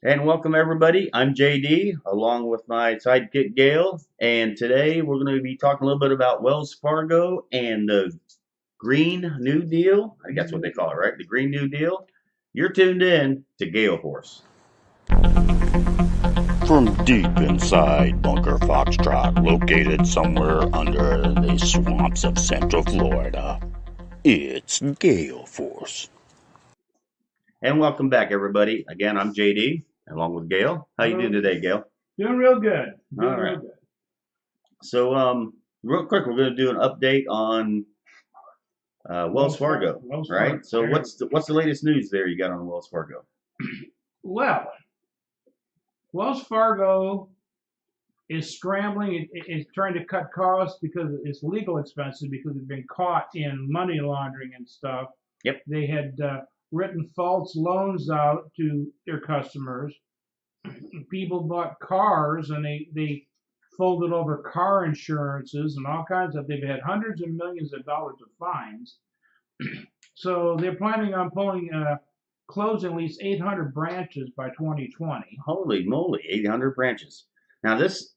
And welcome everybody. I'm JD along with my sidekick Gail, and today we're going to be talking a little bit about Wells Fargo and the Green New Deal. I think that's what they call it, right? The Green New Deal. You're tuned in to Gail Force. From deep inside Bunker Foxtrot, located somewhere under the swamps of Central Florida, it's Gail Force. And welcome back everybody. Again, I'm JD along with Gail. How you doing today, Gail? Doing real good. All right. Real good. So, real quick, we're going to do an update on Wells Fargo, right? So, what's the latest news there you got on Wells Fargo? Well, Wells Fargo is scrambling. It's trying to cut costs because it's legal expenses because they've been caught in money laundering and stuff. Yep. They had written false loans out to their customers. People bought cars and they folded over car insurances and all kinds of. They've had hundreds of millions of dollars of fines. So they're planning on closing at least 800 branches by 2020. Holy moly, 800 branches. Now this,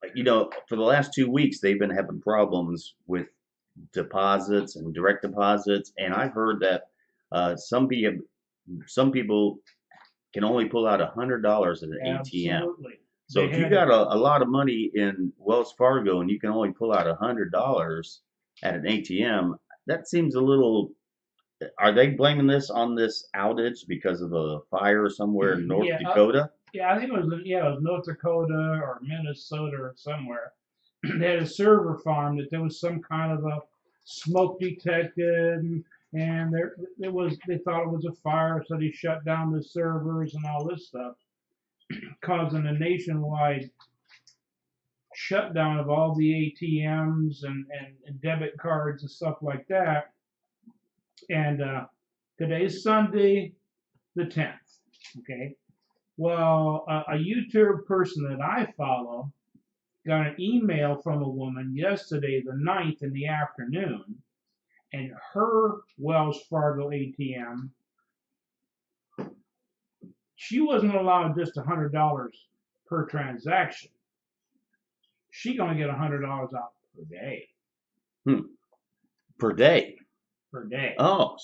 for the last 2 weeks, they've been having problems with deposits and direct deposits. And I've heard that some people can only pull out $100 at an ATM. So if you got a lot of money in Wells Fargo and you can only pull out $100 at an ATM, that seems a little. Are they blaming this on this outage because of a fire somewhere in North Dakota? I think it was North Dakota or Minnesota or somewhere. They had a server farm that there was some kind of a smoke detected, and they thought it was a fire, so they shut down the servers and all this stuff, causing a nationwide shutdown of all the ATMs and debit cards and stuff like that. And today's Sunday, the 10th. Okay. Well, a YouTube person that I follow got an email from a woman yesterday, the 9th in the afternoon, and her Wells Fargo ATM, she wasn't allowed just $100 per transaction. She gonna get $100 out per day. Per day. Per day. Oh,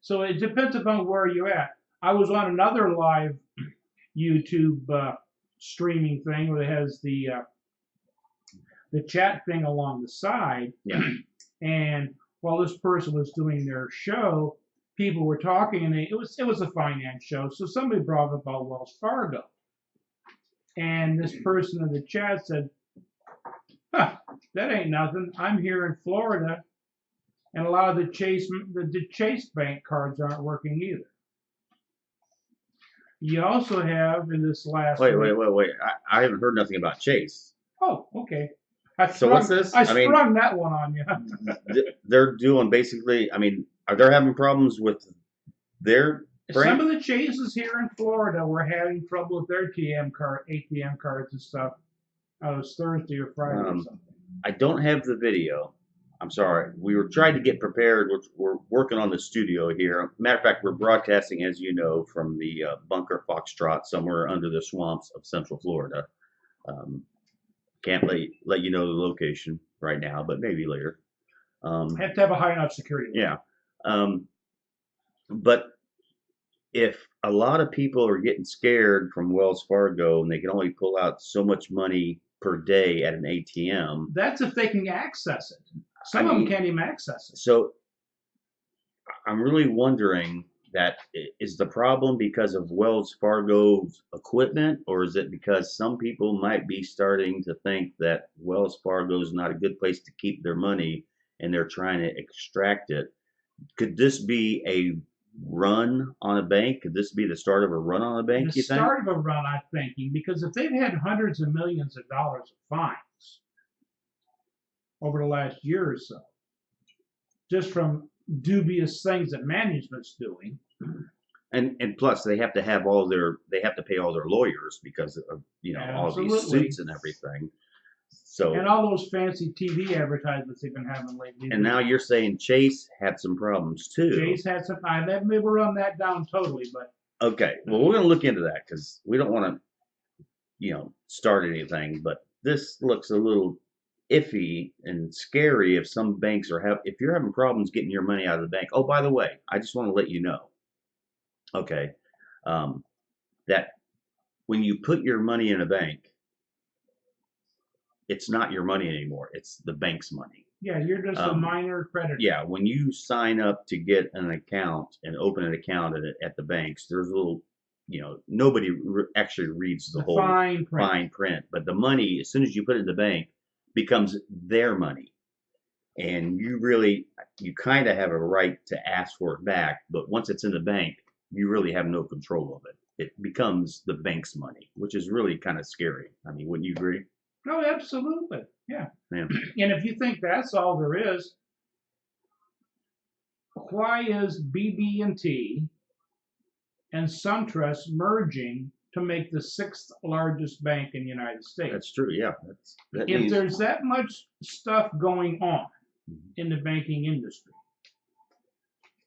so it depends upon where you're at. I was on another live YouTube streaming thing where it has the chat thing along the side. Yeah. And while this person was doing their show, people were talking, and it was a finance show. So somebody brought up about Wells Fargo, and this person in the chat said, "Huh, that ain't nothing. I'm here in Florida, and a lot of the Chase Bank cards aren't working either." You also have in this last wait. I haven't heard nothing about Chase. Oh, okay. So what's this? I sprung that one on you. They're doing basically. Are they having problems with their brand? Some of the Chases here in Florida were having trouble with their ATM cards and stuff. It was Thursday or Friday or something. I don't have the video. I'm sorry. We were trying to get prepared. We're working on the studio here. Matter of fact, we're broadcasting, as you know, from the Bunker Foxtrot somewhere under the swamps of Central Florida. Can't let you know the location right now, but maybe later. Have to have a high enough security level. Yeah. But if a lot of people are getting scared from Wells Fargo and they can only pull out so much money per day at an ATM. That's if they can access it. Some of them can't even access it. So I'm really wondering, that is the problem because of Wells Fargo's equipment, or is it because some people might be starting to think that Wells Fargo is not a good place to keep their money and they're trying to extract it? Could this be a run on a bank? Could this be the start of a run on a bank, you think? The start of a run, I'm thinking, because if they've had hundreds of millions of dollars of fines over the last year or so, just from dubious things that management's doing. And plus they have to pay all their lawyers because of all these suits and everything. So and all those fancy TV advertisements they've been having lately. And now you're saying Chase had some problems too. Chase had some. I may run that down totally, but Okay, well, we're going to look into that because we don't want to, start anything. But this looks a little iffy and scary if some banks if you're having problems getting your money out of the bank. Oh, by the way, I just want to let you know, okay, um, that when you put your money in a bank, it's not your money anymore. It's the bank's money. Yeah, you're just a minor creditor. Yeah, when you sign up to get an account and open an account at the banks, there's a little, nobody actually reads the whole fine print. But the money, as soon as you put it in the bank, becomes their money. And you kind of have a right to ask for it back. But once it's in the bank, you really have no control of it. It becomes the bank's money, which is really kind of scary. I mean, wouldn't you agree? Oh, absolutely. Yeah. Yeah. And if you think that's all there is, why is BB&T and SunTrust merging to make the sixth largest bank in the United States? That's true. Yeah. If there's that much stuff going on in the banking industry,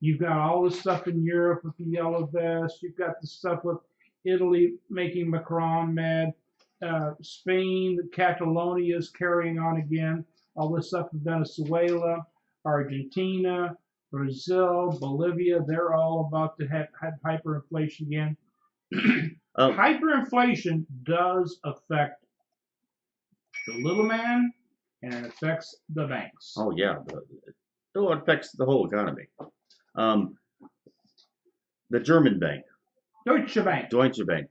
you've got all the stuff in Europe with the yellow vest. You've got the stuff with Italy making Macron mad. Spain, Catalonia is carrying on again. All this stuff in Venezuela, Argentina, Brazil, Bolivia, they're all about to have hyperinflation again. Hyperinflation does affect the little man, and it affects the banks. Oh, yeah. It affects the whole economy. The German bank. Deutsche Bank. Deutsche Bank.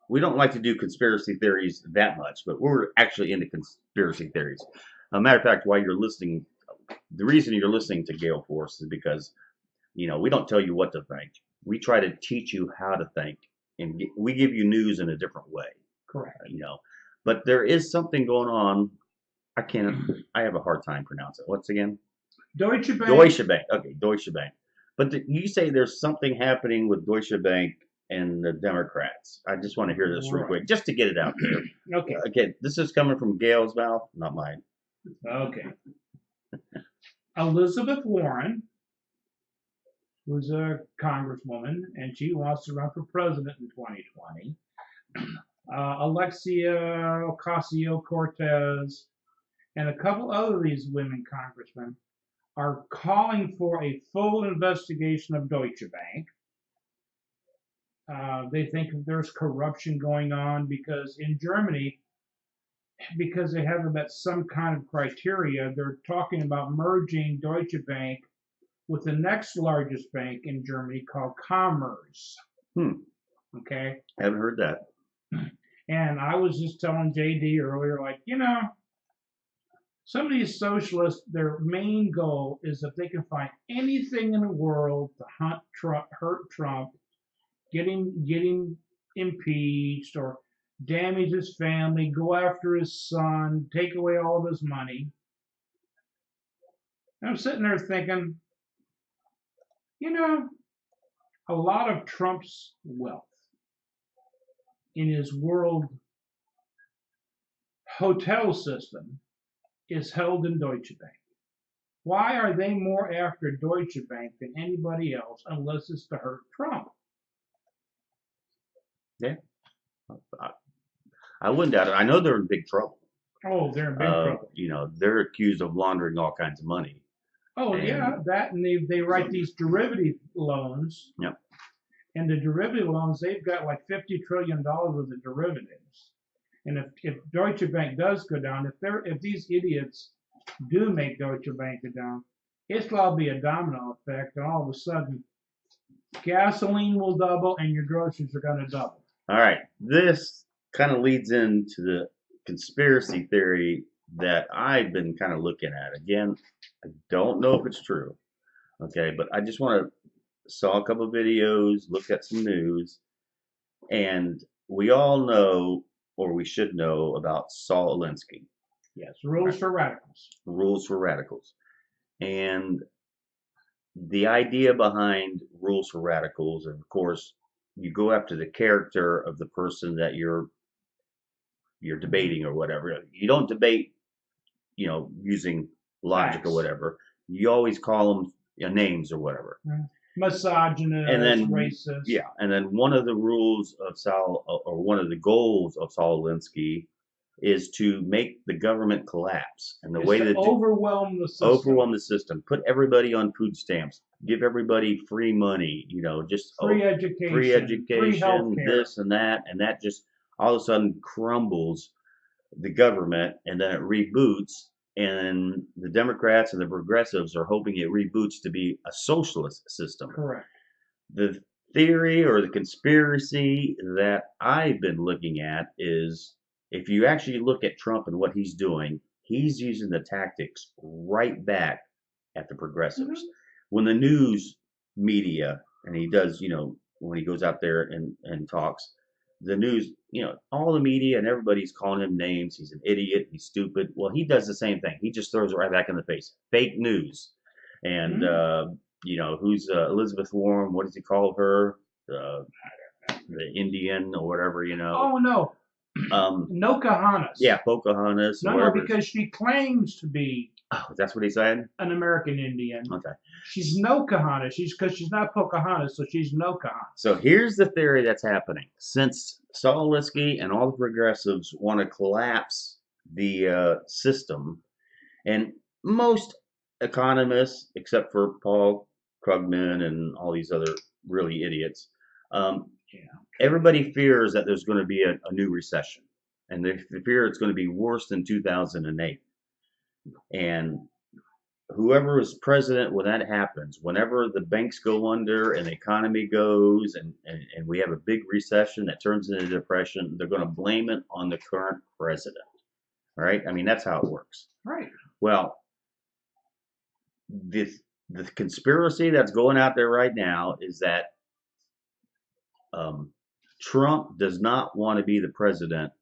We don't like to do conspiracy theories that much, but we're actually into conspiracy theories. Matter of fact, the reason you're listening to Gail Force is because, we don't tell you what to think. We try to teach you how to think, and we give you news in a different way. Correct. But there is something going on. I have a hard time pronouncing it. What's again? Deutsche Bank. Deutsche Bank. Okay, Deutsche Bank. But you say there's something happening with Deutsche Bank and the Democrats. I just want to hear this real quick, just to get it out there. Okay. Again, this is coming from Gail's mouth, not mine. Okay. Elizabeth Warren, who's a congresswoman, and she wants to run for president in 2020. Alexia Ocasio-Cortez and a couple other of these women congressmen are calling for a full investigation of Deutsche Bank. They think there's corruption going on because in Germany, because they haven't met some kind of criteria, they're talking about merging Deutsche Bank with the next largest bank in Germany called Commerz. Okay? Haven't heard that. And I was just telling JD earlier, some of these socialists, their main goal is if they can find anything in the world to hurt Trump, get him impeached, or damage his family, go after his son, take away all of his money. And I'm sitting there thinking, a lot of Trump's wealth in his world hotel system is held in Deutsche Bank. Why are they more after Deutsche Bank than anybody else unless it's to hurt Trump? Yeah. I wouldn't doubt it. I know they're in big trouble. Oh, they're in big trouble. They're accused of laundering all kinds of money. Oh, yeah, that, and they write these derivative loans. Yep. And the derivative loans, they've got like $50 trillion worth of derivatives. And if Deutsche Bank does go down, if these idiots do make Deutsche Bank go down, it'll be a domino effect, and all of a sudden, gasoline will double and your groceries are going to double. All right, this kind of leads into the conspiracy theory that I've been kind of looking at. Again, I don't know if it's true, okay, but I just saw a couple of videos, looked at some news, and we all know, or we should know, about Saul Alinsky. Yes, Rules for Radicals. Rules for Radicals. And the idea behind Rules for Radicals, of course, you go after the character of the person that you're debating or whatever. You don't debate, using logic or whatever. You always call them names or whatever. misogynist, And then, racist. yeah, and then one of the rules of or one of the goals of Saul Alinsky is to make the government collapse. And the Is way to that overwhelm the system. overwhelm the system, put everybody on food stamps, give everybody free money, just free education, free education, healthcare. this and that just all of a sudden crumbles the government, and then it reboots. And the Democrats and the progressives are hoping it reboots to be a socialist system. Correct. The theory or the conspiracy that I've been looking at is, if you actually look at Trump and what he's doing, he's using the tactics right back at the progressives. Mm-hmm. When the news media, and he does, when he goes out there and talks, the news, all the media and everybody's calling him names. He's an idiot. He's stupid. Well, he does the same thing. He just throws it right back in the face. Fake news. And, who's Elizabeth Warren? What does he call her? The Indian or whatever, Oh, no. Pocahontas. Yeah, Pocahontas. No, because she claims to be. Oh, that's what he said? An American Indian. Okay. She's Pocahontas. Because she's not Pocahontas, so she's Pocahontas. So here's the theory that's happening. Since Saul Alinsky and all the progressives want to collapse the system, and most economists, except for Paul Krugman and all these other really idiots, everybody fears that there's going to be a new recession. And they fear it's going to be worse than 2008. And whoever is president when that happens, whenever the banks go under and the economy goes and we have a big recession that turns into depression, they're going to blame it on the current president. Right? I mean, that's how it works. Right. Well, the conspiracy that's going out there right now is that Trump does not want to be the president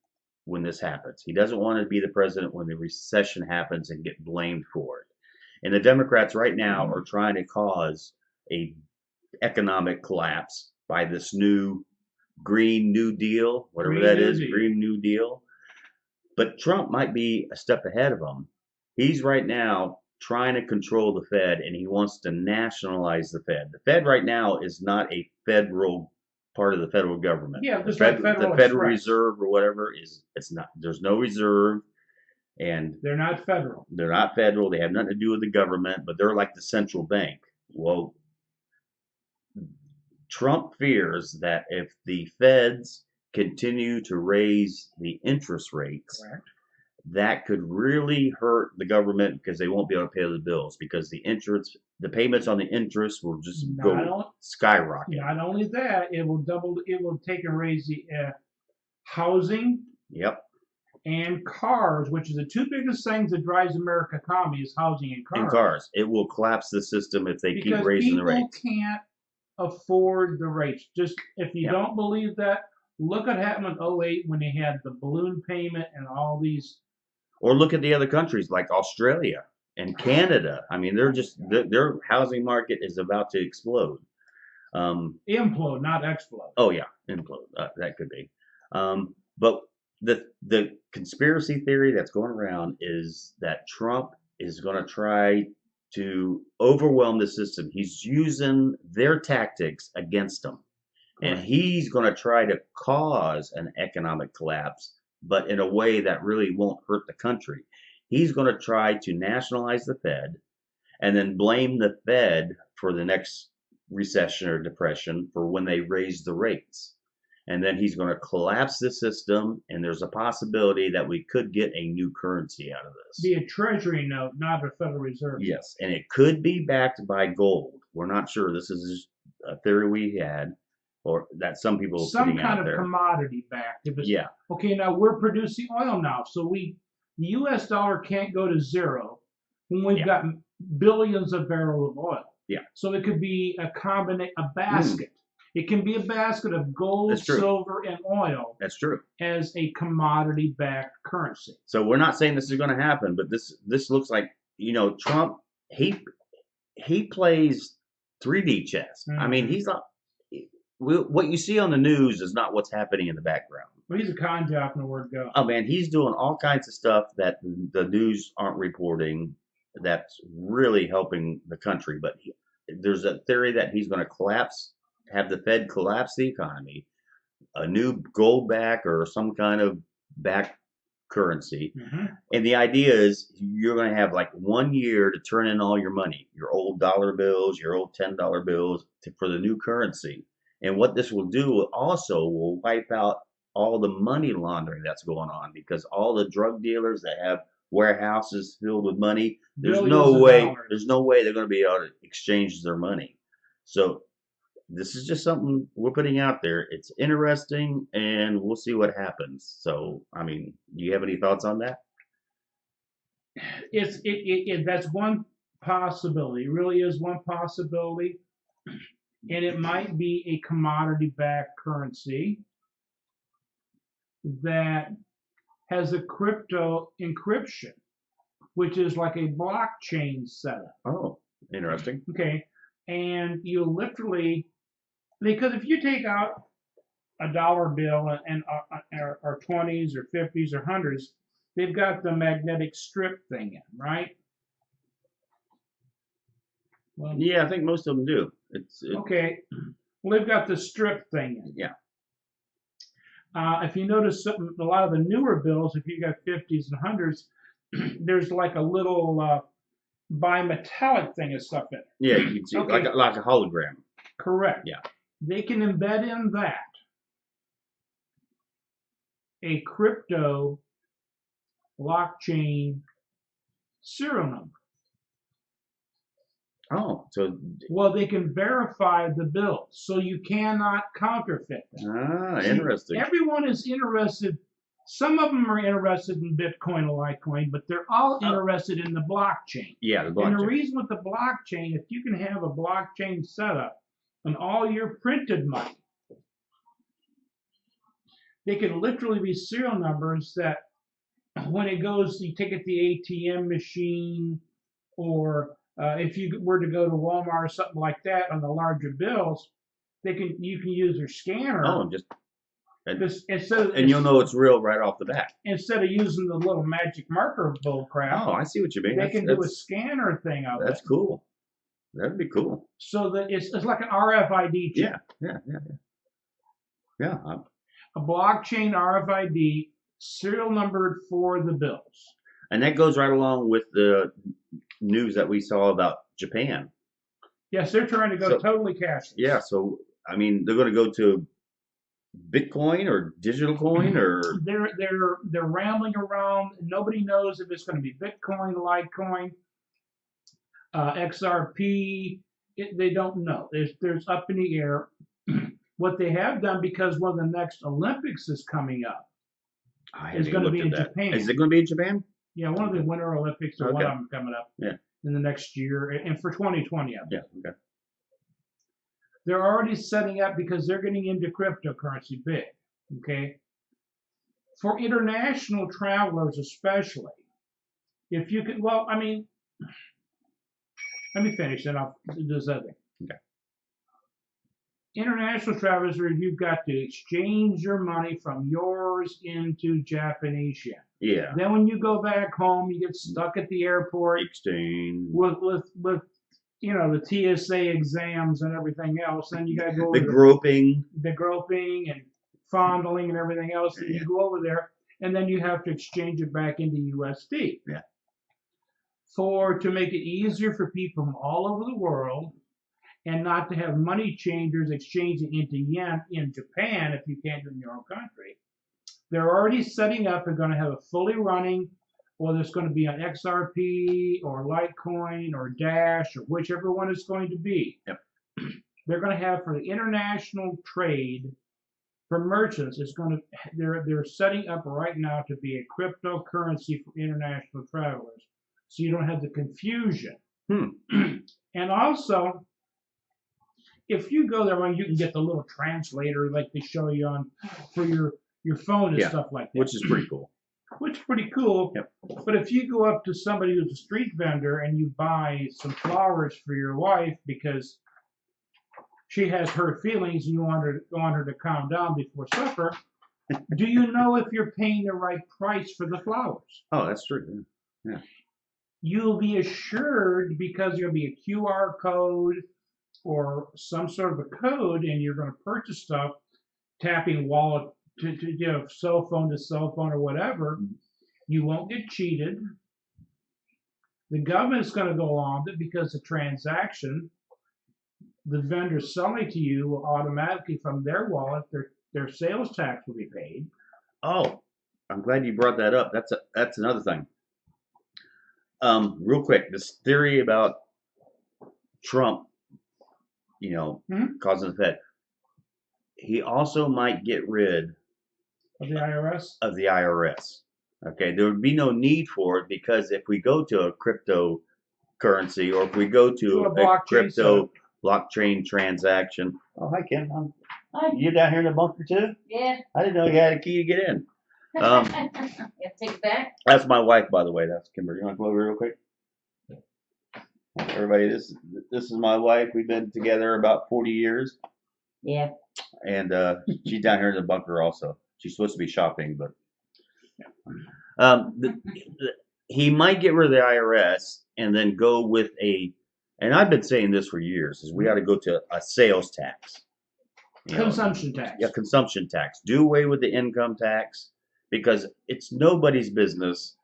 when this happens. He doesn't want to be the president when the recession happens and get blamed for it. And the Democrats right now are trying to cause a economic collapse by this new Green New Deal, whatever that is, Green New Deal. But Trump might be a step ahead of him. He's right now trying to control the Fed, and he wants to nationalize the Fed. The Fed right now is not a federal part of the federal government. Yeah, the Federal Reserve or whatever it's not. There's no reserve, and they're not federal. They're not federal. They have nothing to do with the government, but they're like the central bank. Well, Trump fears that if the Feds continue to raise the interest rates, correct, that could really hurt the government because they won't be able to pay the bills because the payments on the interest will just go skyrocket. Not only that, it will take and raise the housing. Yep. And cars, which is the two biggest things that drives American economy, is housing and cars. And cars. It will collapse the system if they keep raising the rates. People can't afford the rates. Just if you don't believe that, look what happened in 2008 when they had the balloon payment and all these. Or look at the other countries like Australia and Canada. I mean, their housing market is about to explode. Implode, not explode. Oh yeah, implode. That could be. But the conspiracy theory that's going around is that Trump is going to try to overwhelm the system. He's using their tactics against them. And he's going to try to cause an economic collapse, but in a way that really won't hurt the country. He's going to try to nationalize the Fed and then blame the Fed for the next recession or depression for when they raise the rates. And then he's going to collapse the system, and there's a possibility that we could get a new currency out of this. Be a treasury note, not a Federal Reserve. Yes, and it could be backed by gold. We're not sure. This is a theory we had, or that some people are putting out there. Some kind of commodity backed. Yeah. Okay, now we're producing oil now, so the U.S. dollar can't go to zero when we've got billions of barrels of oil. Yeah. So it could be a basket. It can be a basket of gold, silver, and oil. That's true. As a commodity-backed currency. So we're not saying this is going to happen, but this looks like, Trump, he plays 3D chess. Mm-hmm. I mean, he's not. What you see on the news is not what's happening in the background. Well, he's a con job in the word go. Oh man, he's doing all kinds of stuff that the news aren't reporting. That's really helping the country, but there's a theory that he's going to have the Fed collapse the economy, a new gold back or some kind of back currency. Mm-hmm. And the idea is you're going to have like 1 year to turn in all your money, your old dollar bills, your old $10 bills for the new currency. And what this will do also will wipe out all the money laundering that's going on, because all the drug dealers that have warehouses filled with money, there's no way they're going to be able to exchange their money. So this is just something we're putting out there. It's interesting, and we'll see what happens. So, I mean, do you have any thoughts on that? That's one possibility. It really is one possibility, and it might be a commodity-backed currency that has a crypto encryption, which is like a blockchain setup. Oh, interesting. Okay, and you literally, because if you take out a dollar bill and or 20s or 50s or 100s, they've got the magnetic strip thing in, right? Well, yeah, I think most of them do. Okay. Well, they've got the strip thing in. Yeah. If you notice a lot of the newer bills, if you got 50s and 100s, there's like a little bimetallic thing of stuff in it. Yeah, you can see Okay. like a hologram. Correct. Yeah. They can embed in that a crypto blockchain serial number. Oh, so well, they can verify the bills, so you cannot counterfeit them. Interesting. Everyone is interested. Some of them are interested in Bitcoin or Litecoin, but they're all interested in the blockchain. Yeah, the blockchain. And the reason with the blockchain, if you can have a blockchain setup on all your printed money, they can literally be serial numbers that when it goes, you take it to the ATM machine, or if you were to go to Walmart or something like that on the larger bills, you can use their scanner. Oh, and you'll know it's real right off the bat. Instead of using the little magic marker bull crap. Oh, I see what you mean. They can do a scanner thing of it. That's cool. That'd be cool. So that it's like an RFID chip. Yeah. A blockchain RFID, serial numbered for the bills. And that goes right along with the news that we saw about Japan. Yes, they're trying to go totally cashless. Yeah, so I mean, they're going to go to Bitcoin or digital coin, or they're rambling around. Nobody knows if it's going to be Bitcoin, Litecoin, XRP. They don't know. There's up in the air. What they have done, because one of the next Olympics is coming up, is going to be in Japan. Is it going to be in Japan? Yeah, one of the Winter Olympics, or one of them coming up in the next year, and for 2020. Yeah, okay. They're already setting up, because they're getting into cryptocurrency big, okay? For international travelers especially, if you can, well, I mean, let me finish, then I'll do this other thing. Okay. International travelers, you've got to exchange your money from yours into Japanese yen. Yeah. Then when you go back home, you get stuck at the airport. Exchange. With the TSA exams and everything else. Then you got to go the groping and fondling and everything else. And you go over there, and then you have to exchange it back into USD. Yeah. To make it easier for people from all over the world, and not to have money changers exchanging into yen in Japan if you can't do it in your own country. They're already setting up and going to have a fully running, whether it's going to be on XRP or Litecoin or Dash or whichever one it's going to be. Yep. They're going to have, for the international trade for merchants, they're setting up right now to be a cryptocurrency for international travelers, so you don't have the confusion. And also, if you go there, you can get the little translator like they show you on for your phone and stuff like that. Which is pretty cool. Yep. But if you go up to somebody who's a street vendor and you buy some flowers for your wife because she has hurt feelings and you want her to calm down before supper, do you know if you're paying the right price for the flowers? Oh, that's true. Yeah. You'll be assured, because there'll be a QR code or some sort of a code, and you're going to purchase stuff, tapping wallet to cell phone to cell phone or whatever, you won't get cheated. The government's going to go on it because the transaction, the vendor selling to you will automatically from their wallet, their sales tax will be paid. Oh, I'm glad you brought that up. That's another thing. Real quick, this theory about Trump, causing the Fed. He also might get rid Of the IRS? of the IRS. Okay, there would be no need for it because if we go to a cryptocurrency or if we go to a crypto blockchain transaction. Oh, hi, Kim. Hi. You down here in the bunker too? Yeah. I didn't know you had a key to get in. You have to take it back? That's my wife, by the way. That's Kimberly. You want to come over real quick? Everybody, this is my wife. We've been together about 40 years. Yeah. And she's down here in the bunker also. She's supposed to be shopping, but he might get rid of the IRS and then go with and I've been saying this for years, is we got to go to a sales tax. Consumption tax. Yeah, consumption tax. Do away with the income tax because it's nobody's business.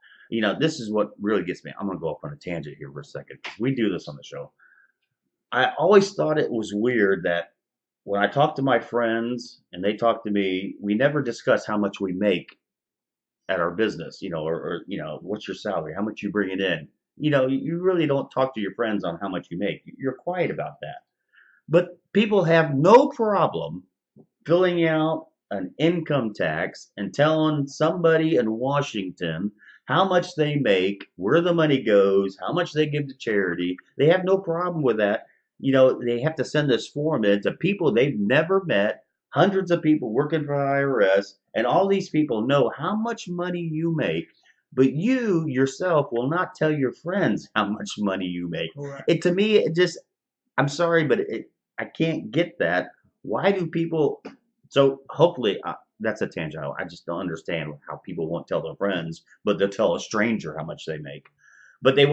This is what really gets me. I'm going to go off on a tangent here for a second. We do this on the show. I always thought it was weird that when I talk to my friends and they talk to me, we never discuss how much we make at our business, or what's your salary, how much you bring it in. You really don't talk to your friends on how much you make. You're quiet about that. But people have no problem filling out an income tax and telling somebody in Washington how much they make, where the money goes, how much they give to charity. They have no problem with that. They have to send this form in to people they've never met, hundreds of people working for the IRS, and all these people know how much money you make, but you yourself will not tell your friends how much money you make. Correct. To me, I'm sorry, but I can't get that. Why do people? So hopefully, that's a tangent. I just don't understand how people won't tell their friends, but they'll tell a stranger how much they make. But they,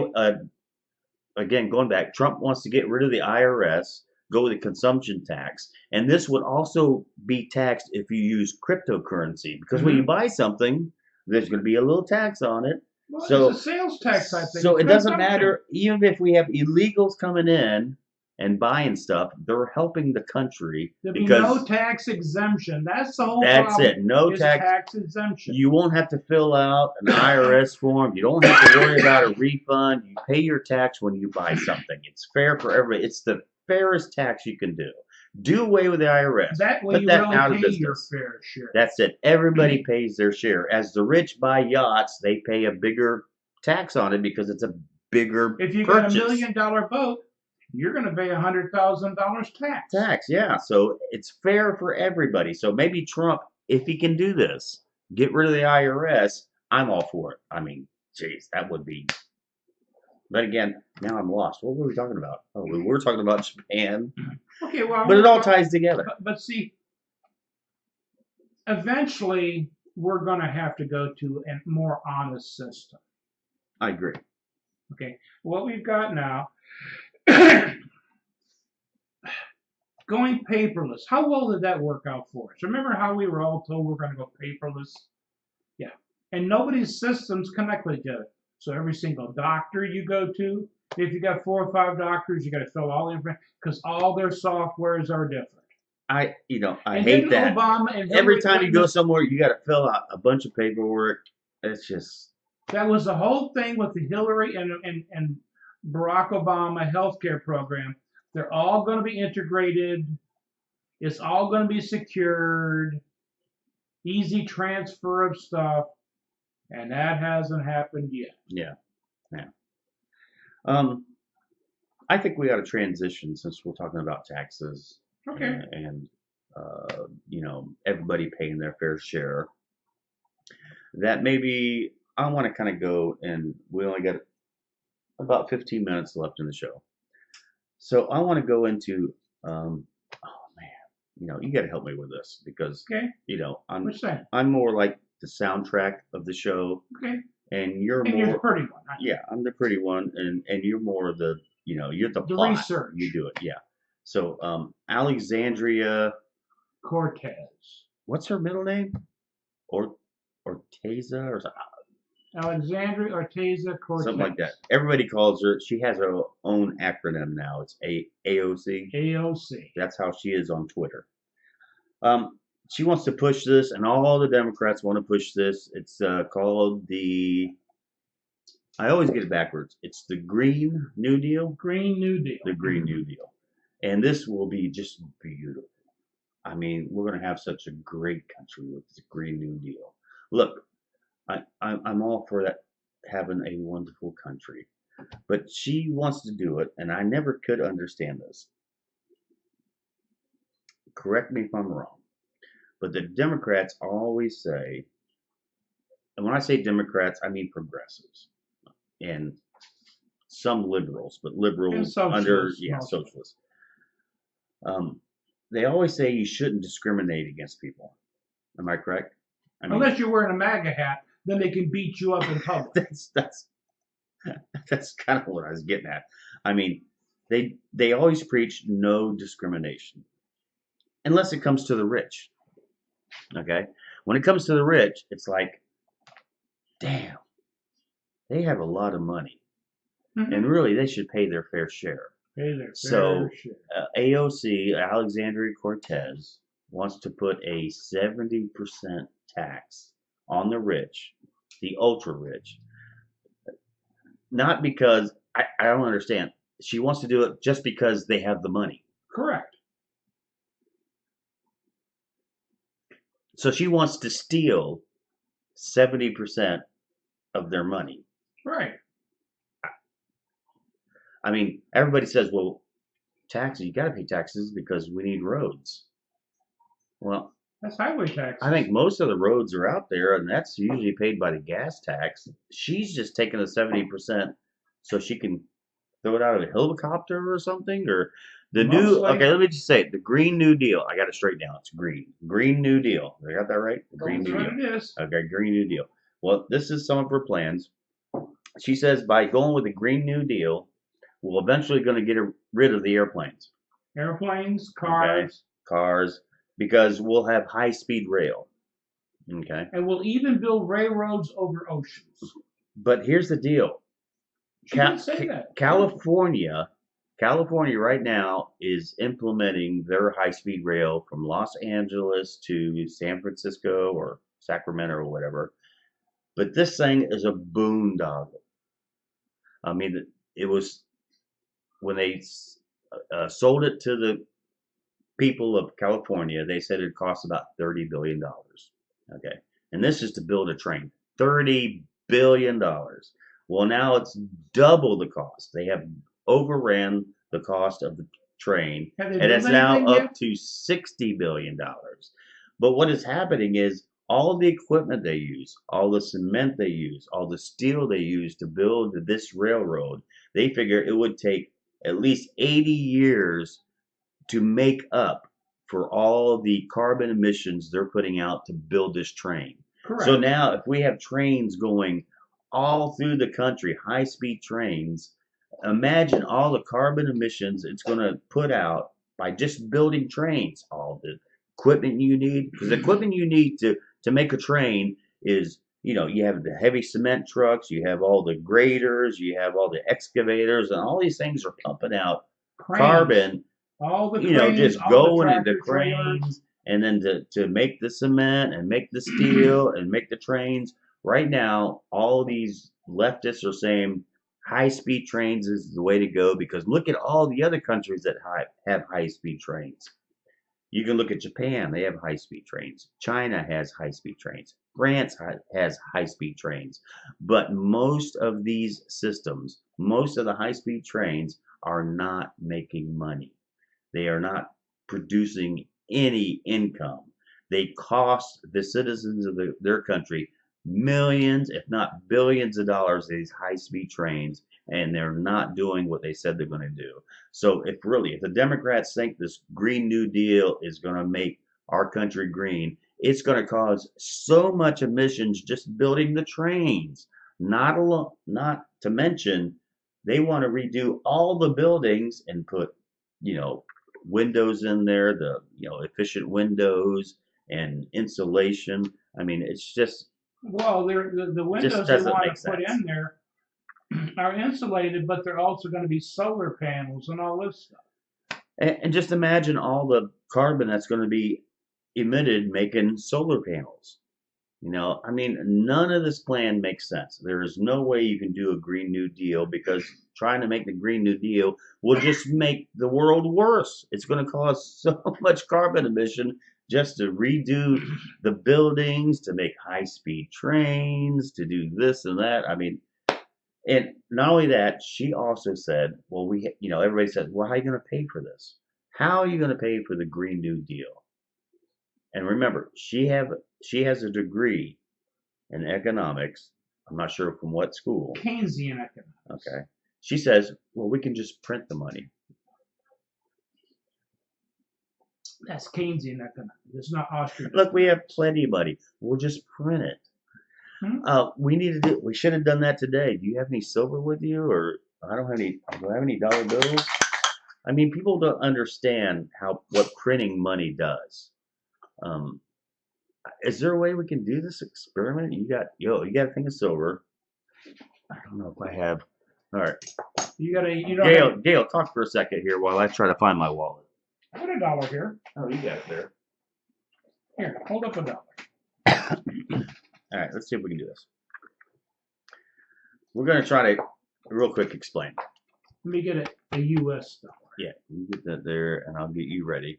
again, going back, Trump wants to get rid of the IRS, go with the consumption tax, and this would also be taxed if you use cryptocurrency because when you buy something, there's going to be a little tax on it. Well, so it's a sales tax, I think. So it doesn't matter, even if we have illegals coming in and buying stuff, they're helping the country. There'll be no tax exemption. That's the whole problem. That's it. No tax exemption. You won't have to fill out an IRS form. You don't have to worry about a refund. You pay your tax when you buy something. It's fair for everybody. It's the fairest tax you can do. Do away with the IRS. That way you really pay your fair share. That's it. Everybody pays their share. As the rich buy yachts, they pay a bigger tax on it because it's a bigger If you purchase. got $1 million boat, you're going to pay $100,000 tax. Tax, yeah. So it's fair for everybody. So maybe Trump, if he can do this, get rid of the IRS, I'm all for it. I mean, geez, that would be. But again, now I'm lost. What were we talking about? Oh, we were talking about Japan. Okay, well, but it all ties together. But see, eventually we're going to have to go to a more honest system. I agree. Okay, what we've got now. Going paperless. How well did that work out for us? Remember how we were all told we're going to go paperless? Yeah. And nobody's systems connect with each other. So every single doctor you go to, if you got 4 or 5 doctors, you got to fill all the information because all their softwares are different. I hate that. Every time you go somewhere, you got to fill out a bunch of paperwork. It's just. That was the whole thing with the Hillary and Barack Obama healthcare program. They're all going to be integrated. It's all going to be secured. Easy transfer of stuff. And that hasn't happened yet. Yeah. I think we got to transition since we're talking about taxes. Okay. And everybody paying their fair share. That maybe I want to kind of go, and we only got about 15 minutes left in the show. So I want to go into, you got to help me with this because, I'm more like the soundtrack of the show. Okay. And you're the pretty one. Yeah, I'm the pretty one, and you're more of the, you're the plot. Research. You do it, yeah. So Alexandria, Cortez. what's her middle name? Or Orteza or Alexandria Orteza Cortez. something like that. Everybody calls her. She has her own acronym now. It's AOC. AOC. That's how she is on Twitter. She wants to push this, and all the Democrats want to push this. It's called the. I always get it backwards. It's the Green New Deal. Green New Deal. The Green New Deal, and this will be just beautiful. I mean, we're going to have such a great country with this Green New Deal. Look, I'm all for that, having a wonderful country, but she wants to do it, and I never could understand this. Correct me if I'm wrong, but the Democrats always say, and when I say Democrats, I mean progressives and some liberals, but liberals under socialists. They always say you shouldn't discriminate against people. Am I correct? I mean, unless you're wearing a MAGA hat, then they can beat you up in public. that's kind of what I was getting at. I mean, they always preach no discrimination, unless it comes to the rich. Okay, when it comes to the rich, it's like, damn, they have a lot of money, and really they should pay their fair share. AOC, Alexandria Cortez, wants to put a 70% tax on the rich, the ultra rich. Not because, I don't understand. She wants to do it just because they have the money. Correct. So she wants to steal 70% of their money. Right. I mean, everybody says, well, taxes, you got to pay taxes because we need roads. Well, that's highway taxes. I think most of the roads are out there, and that's usually paid by the gas tax. She's just taking the 70% so she can throw it out of a helicopter or something, or the okay, let me just say it, the Green New Deal. I got it straight down. It's Green New Deal. I got that right? The Green New Deal. It is. Okay, Green New Deal. Well, this is some of her plans. She says by going with the Green New Deal, we're eventually going to get rid of the airplanes. Airplanes, cars. Okay? Cars, because we'll have high-speed rail. Okay. And we'll even build railroads over oceans. But here's the deal. She didn't say that. California right now is implementing their high-speed rail from Los Angeles to San Francisco or Sacramento or whatever. But this thing is a boondoggle. I mean, it was when they sold it to the people of California, they said it cost about $30 billion. Okay. And this is to build a train. $30 billion. Well, now it's double the cost. They have overran the cost of the train, and it's now up to $60 billion. But what is happening is all the equipment they use, all the cement they use, all the steel they use to build this railroad, they figure it would take at least 80 years to make up for all the carbon emissions they're putting out to build this train. Correct. So now if we have trains going all through the country, high-speed trains, imagine all the carbon emissions it's going to put out by just building trains. All the equipment you need, because the equipment you need to make a train is, you have the heavy cement trucks, you have all the graders, you have all the excavators, and all these things are pumping out carbon. All the cranes, just going into cranes, and then to make the cement and make the steel and make the trains. Right now, all these leftists are saying high-speed trains is the way to go, because look at all the other countries that have high-speed trains. You can look at Japan, they have high-speed trains. China has high-speed trains. France has high-speed trains. But most of these systems, most of the high-speed trains are not making money. They are not producing any income. They cost the citizens of their country millions, if not billions of dollars, these high-speed trains, and they're not doing what they said they're going to do. So if the Democrats think this Green New Deal is going to make our country green, it's going to cause so much emissions just building the trains. Not to mention, they want to redo all the buildings and put, windows in there, the efficient windows and insulation. I mean, it's just Well, the windows they doesn't want make to put sense. in there are insulated, but they're also going to be solar panels and all this stuff. And just imagine all the carbon that's going to be emitted making solar panels. I mean, none of this plan makes sense. There is no way you can do a Green New Deal because trying to make the Green New Deal will just make the world worse. It's going to cause so much carbon emission just to redo the buildings, to make high-speed trains, to do this and that. I mean, and not only that, she also said, well, everybody said, well, how are you going to pay for this? How are you going to pay for the Green New Deal? And remember, she has a degree in economics. I'm not sure from what school. Keynesian economics. Okay. She says, well, we can just print the money. That's Keynesian economics. It's not Austrian. Look, we have plenty of money. We'll just print it. We should have done that today. Do you have any silver with you? Or I don't have any. Do I have any dollar bills? I mean, people don't understand what printing money does. Is there a way we can do this experiment? You got a thing of silver. I don't know if I have. All right. Gail, talk for a second here while I try to find my wallet. I got $1 here. Oh, you got it there. Here, hold up $1. All right, let's see if we can do this. We're going to try to real quick explain. Let me get a U.S. dollar. Yeah, you get that there, and I'll get you ready.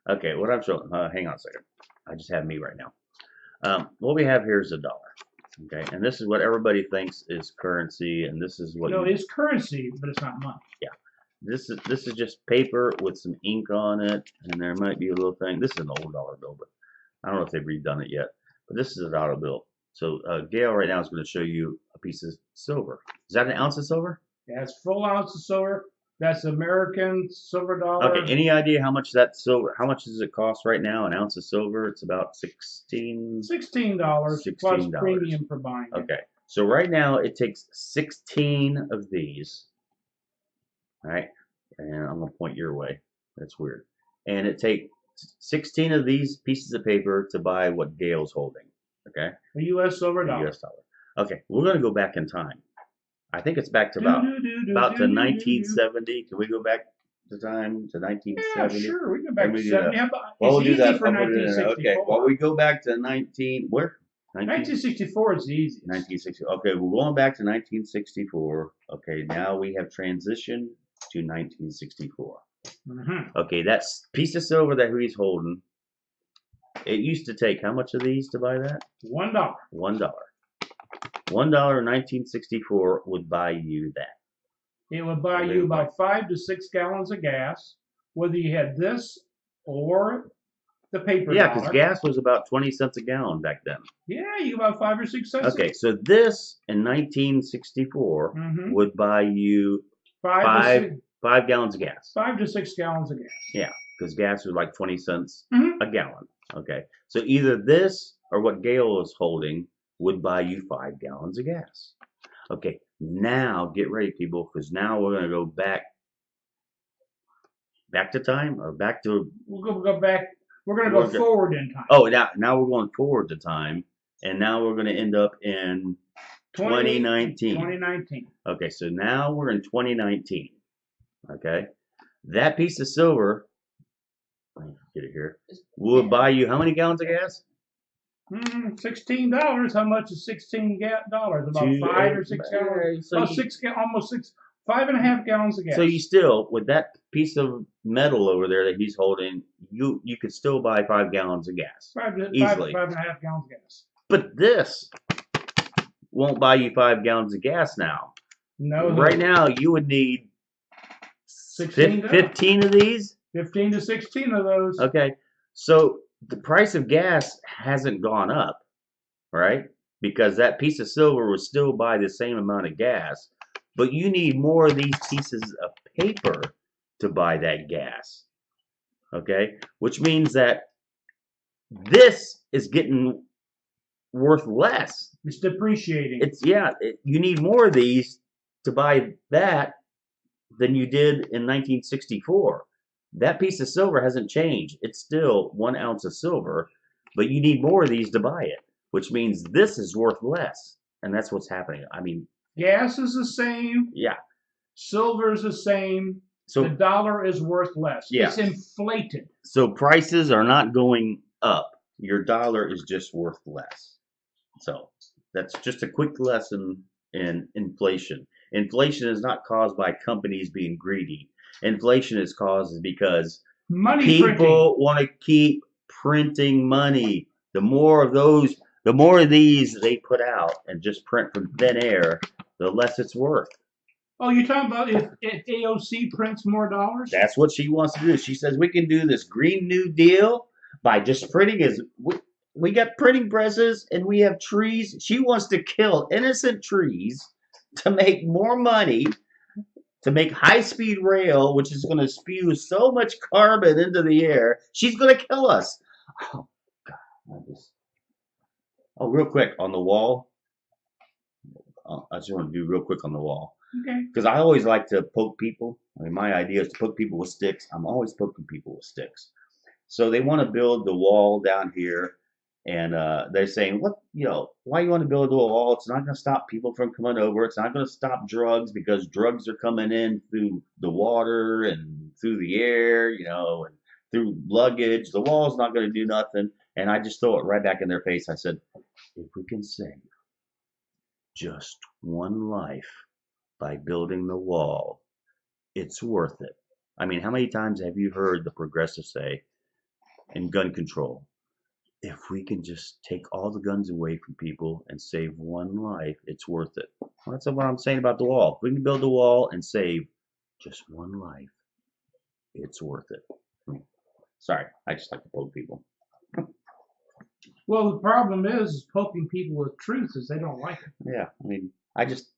Okay, what I'm showing. Hang on a second. I just have me right now. What we have here is $1. Okay, and this is what everybody thinks is currency, and this is what. No, it's currency, but it's not money. Yeah, this is just paper with some ink on it, and there might be a little thing. This is an old dollar bill, but I don't know if they've redone it yet. But this is a dollar bill. So Gail right now is going to show you a piece of silver. Is that an ounce of silver? Yeah, it's full ounce of silver. That's American silver dollar. Okay, any idea how much that silver? How much does it cost right now? An ounce of silver? It's about $16. $16 plus premium for buying. Okay, so right now it takes 16 of these. All right, and I'm gonna point your way. That's weird. And it takes 16 of these pieces of paper to buy what Gail's holding. Okay. A U.S. silver dollar. U.S. dollar. Okay, we're gonna go back in time. I think it's back to about to 1970. Can we go back to time to 1970? Yeah, sure. We go back to 70. Well, we'll do that. For 1964. Okay. Well, we go back to 1964 is easy. 1960. Okay, we're going back to 1964. Okay, now we have transitioned to 1964. Mm-hmm. Okay, that piece of silver that he's holding. It used to take how much of these to buy that? $1. $1. $1 in 1964 would buy you that. It would buy you about 5 to 6 gallons of gas, whether you had this or the paper Yeah, dollar. because gas was about 20 cents a gallon back then. Yeah, you got about 5 or 6 cents. Okay, so this in 1964 would buy you 5 gallons of gas. 5 to 6 gallons of gas. Yeah, because gas was like 20 cents a gallon. Okay, so either this or what Gail is holding would buy you 5 gallons of gas. Okay, now get ready, people, because now we're going to go back to time or back to. We'll go back. We're going to go forward in time. Oh, now we're going forward to time, and now we're going to end up in 2019. 2019. Okay, so now we're in 2019. Okay, that piece of silver, get it here, will buy you how many gallons of gas? $16. How much is $16? About 5 or 6 gallons. So almost 5.5 gallons of gas. So you still, with that piece of metal over there that he's holding, you could still buy 5 gallons of gas easily. 5.5 gallons of gas. But this won't buy you 5 gallons of gas now. No. Right now, you would need 15 of these. 15 to 16 of those. Okay, so the price of gas hasn't gone up, right? Because that piece of silver would still buy the same amount of gas, but you need more of these pieces of paper to buy that gas. Okay, which means that this is getting worth less. It's depreciating. You need more of these to buy that than you did in 1964. That piece of silver hasn't changed. It's still 1 ounce of silver, but you need more of these to buy it, which means this is worth less. And that's what's happening. I mean, Gas is the same. yeah. Silver is the same. The So, dollar is worth less. yeah. It's inflated. So prices are not going up. Your dollar is just worth less. So that's just a quick lesson in inflation. Inflation is not caused by companies being greedy. Inflation is caused because Money printing. people want to keep printing money. The more of these they put out and just print from thin air, the less it's worth. Oh, you're talking about if AOC prints more dollars? That's what she wants to do. She says we can do this Green New Deal by just printing we got printing presses and we have trees. She wants to kill innocent trees to make more money, to make high-speed rail, which is going to spew so much carbon into the air. She's going to kill us. Oh, God. Real quick on the wall. I just want to do real quick on the wall. Okay. Because I always like to poke people. I mean, my idea is to poke people with sticks. I'm always poking people with sticks. So they want to build the wall down here, and they're saying, why you want to build a wall? It's not going to stop people from coming over. It's not going to stop drugs because drugs are coming in through the water and through the air, and through luggage. The wall's not going to do nothing. And I just throw it right back in their face. I said, if we can save just one life by building the wall, it's worth it. I mean, how many times have you heard the progressives say in gun control, if we can just take all the guns away from people and save one life, it's worth it. Well, that's what I'm saying about the wall. If we can build the wall and save just one life, it's worth it. Sorry, I just like to poke people. Well, the problem is poking people with truth is they don't like it. Yeah, I mean,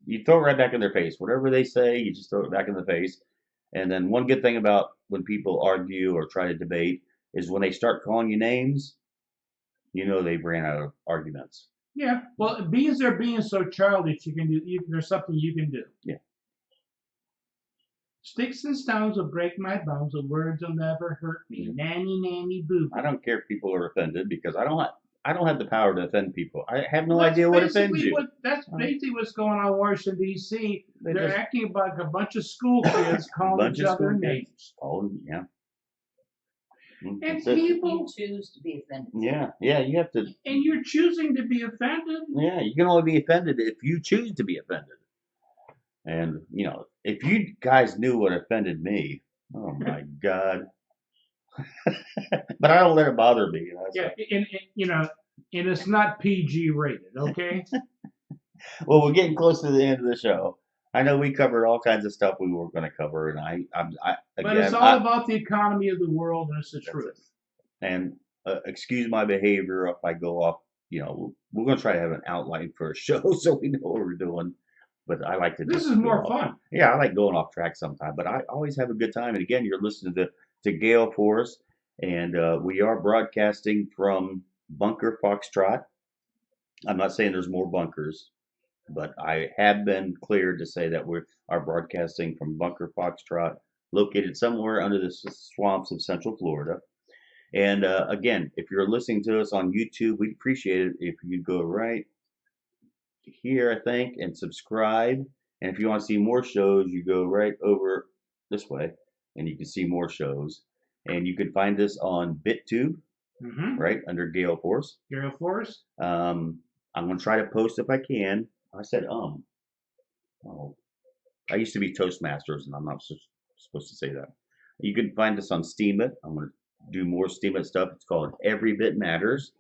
you throw it right back in their face. Whatever they say, you just throw it back in the face. And then one good thing about when people argue or try to debate is when they start calling you names, they've ran out of arguments. Yeah, well, because they're being so childish, there's something you can do. Yeah. Sticks and stones will break my bones, the words will never hurt me. Mhm. Nanny, nanny, boo. I don't care if people are offended because I don't have the power to offend people. I have no idea what offends you. That's basically what's going on in Washington, D.C. They're just acting like a bunch of school kids calling each other names. Oh, yeah. And You choose to be offended. Yeah, you have to. And you're choosing to be offended? Yeah, you can only be offended if you choose to be offended. And, if you guys knew what offended me, oh my God. But I don't let it bother me. Yeah, and it's not PG rated, okay? Well, we're getting close to the end of the show. I know we covered all kinds of stuff we were going to cover, and But it's all about the economy of the world, and it's the truth. And excuse my behavior if I go off. We're going to try to have an outline for a show so we know what we're doing. But I like to. This is more fun. Yeah, I like going off track sometimes, but I always have a good time. And again, you're listening to Gail Force, and we are broadcasting from Bunker Foxtrot. I'm not saying there's more bunkers, but I have been cleared to say that we are broadcasting from Bunker Foxtrot, located somewhere under the swamps of Central Florida. And again, if you're listening to us on YouTube, we'd appreciate it if you'd go right here, I think, and subscribe. And if you want to see more shows, you go right over this way, and you can see more shows. And you can find us on BitTube, right under Gail Force. Gail Force. I'm gonna try to post if I can. I said Oh, I used to be Toastmasters, and I'm not supposed to say that. You can find us on Steemit. I'm gonna do more Steemit stuff. It's called Every Bit Matters,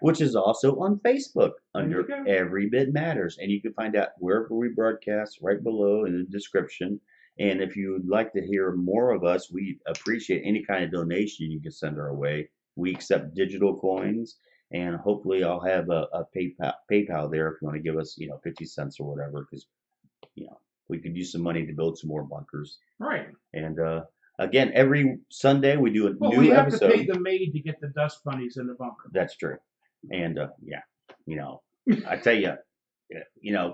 which is also on Facebook under Every Bit Matters. And you can find out wherever we broadcast right below in the description. And if you would like to hear more of us, we appreciate any kind of donation you can send our way. We accept digital coins, and hopefully I'll have a PayPal there if you want to give us 50 cents or whatever, because we could use some money to build some more bunkers. Right. And again, every Sunday we do a new episode. We have to pay the maid to get the dust bunnies in the bunker. That's true. And I tell you,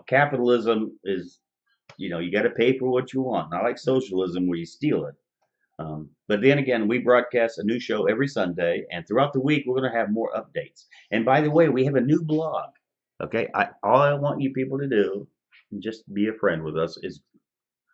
capitalism is, you got to pay for what you want. Not like socialism where you steal it. But then again, we broadcast a new show every Sunday, and throughout the week, we're going to have more updates. And by the way, we have a new blog. Okay, all I want you people to do, just be a friend with us, is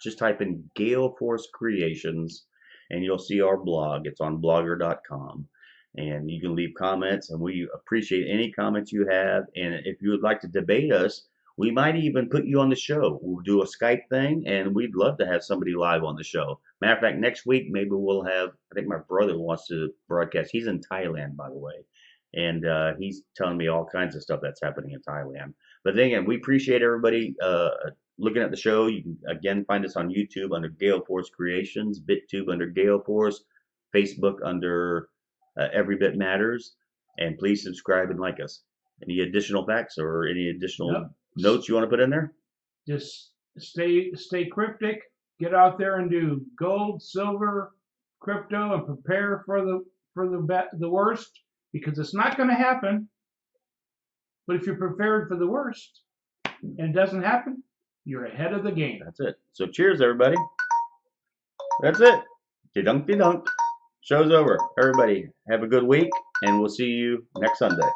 just type in Gail Force Creations, and you'll see our blog. It's on blogger.com. And you can leave comments, and we appreciate any comments you have. And if you would like to debate us, we might even put you on the show. We'll do a Skype thing, and we'd love to have somebody live on the show. Matter of fact, next week, maybe we'll have, I think my brother wants to broadcast. He's in Thailand, by the way. And he's telling me all kinds of stuff that's happening in Thailand. But then again, we appreciate everybody looking at the show. You can, again, find us on YouTube under Gail Force Creations, BitTube under Gail Force, Facebook under Every Bit Matters, and please subscribe and like us. Any additional facts or any additional notes you want to put in there? Just stay cryptic. Get out there and do gold, silver, crypto, and prepare for the worst, because it's not going to happen. But if you're prepared for the worst and it doesn't happen, you're ahead of the game. That's it. So cheers, everybody. That's it. De-dunk, de-dunk. Show's over. Everybody, have a good week, and we'll see you next Sunday.